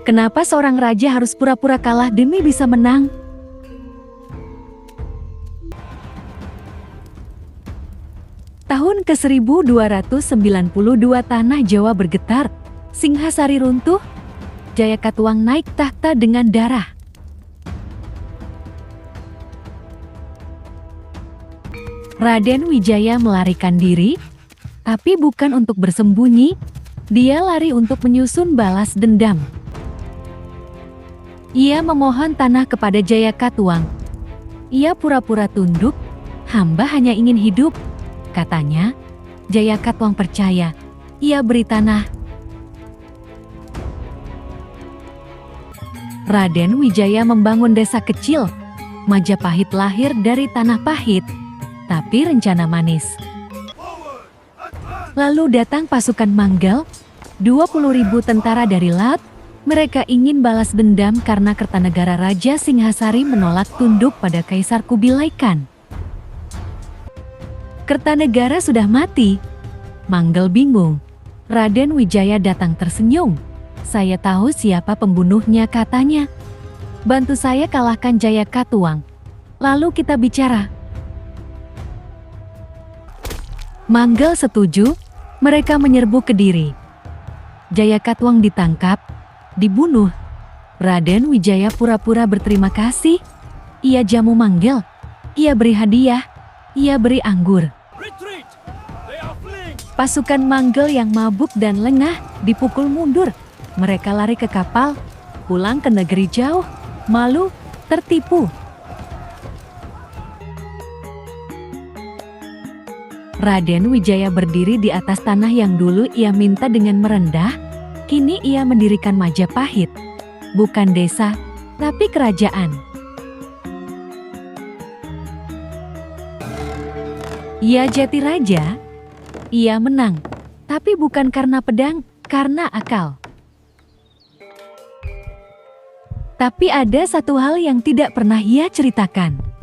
Kenapa seorang raja harus pura-pura kalah demi bisa menang? Tahun ke-1292 tanah Jawa bergetar, Singhasari runtuh, Jayakatwang naik tahta dengan darah. Raden Wijaya melarikan diri, tapi bukan untuk bersembunyi, dia lari untuk menyusun balas dendam. Ia memohon tanah kepada Jayakatwang. Ia pura-pura tunduk, hamba hanya ingin hidup, katanya. Jayakatwang percaya, ia beri tanah. Raden Wijaya membangun desa kecil. Majapahit lahir dari tanah pahit, tapi rencana manis. Lalu datang pasukan Manggal, 20.000 tentara dari laut. Mereka ingin balas dendam karena Kertanegara Raja Singhasari menolak tunduk pada Kaisar Kubilai Khan. Kertanegara sudah mati. Manggal bingung. Raden Wijaya datang tersenyum. Saya tahu siapa pembunuhnya, katanya. Bantu saya kalahkan Jayakatwang. Lalu kita bicara. Manggal setuju, mereka menyerbu Kediri. Jayakatwang ditangkap, dibunuh. Raden Wijaya pura-pura berterima kasih. Ia jamu Manggal, ia beri hadiah, ia beri anggur. Pasukan Manggal yang mabuk dan lengah dipukul mundur. Mereka lari ke kapal, pulang ke negeri jauh, malu, tertipu. Raden Wijaya berdiri di atas tanah yang dulu ia minta dengan merendah. Kini ia mendirikan Majapahit. Bukan desa, tapi kerajaan. Ia jadi raja. Ia menang, tapi bukan karena pedang, karena akal. Tapi ada satu hal yang tidak pernah ia ceritakan.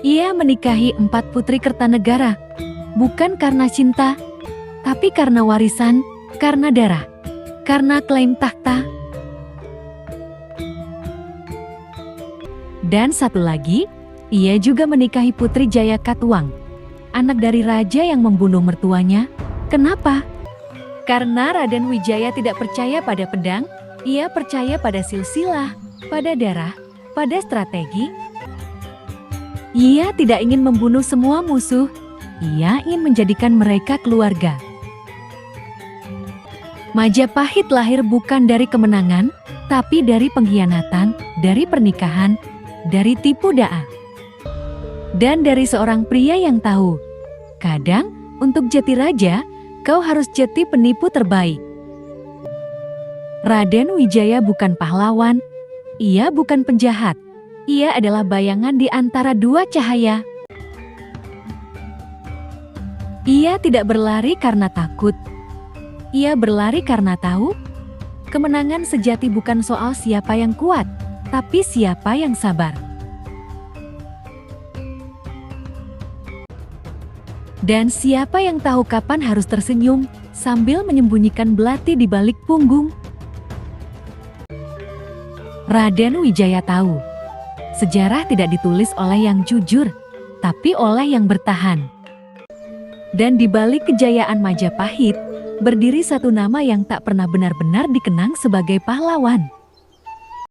Ia menikahi 4 putri Kertanegara, bukan karena cinta, tapi karena warisan, karena darah, karena klaim tahta. Dan satu lagi, ia juga menikahi putri Jayakatwang, anak dari raja yang membunuh mertuanya. Kenapa? Karena Raden Wijaya tidak percaya pada pedang, ia percaya pada silsilah, pada darah, pada strategi. Ia tidak ingin membunuh semua musuh, ia ingin menjadikan mereka keluarga. Majapahit lahir bukan dari kemenangan, tapi dari pengkhianatan, dari pernikahan, dari tipu daya. Dan dari seorang pria yang tahu, kadang untuk jadi raja, kau harus jadi penipu terbaik. Raden Wijaya bukan pahlawan, ia bukan penjahat. Ia adalah bayangan di antara dua cahaya. Ia tidak berlari karena takut. Ia berlari karena tahu, kemenangan sejati bukan soal siapa yang kuat, tapi siapa yang sabar. Dan siapa yang tahu kapan harus tersenyum sambil menyembunyikan belati di balik punggung. Raden Wijaya tahu, sejarah tidak ditulis oleh yang jujur, tapi oleh yang bertahan. Dan di balik kejayaan Majapahit, berdiri satu nama yang tak pernah benar-benar dikenang sebagai pahlawan.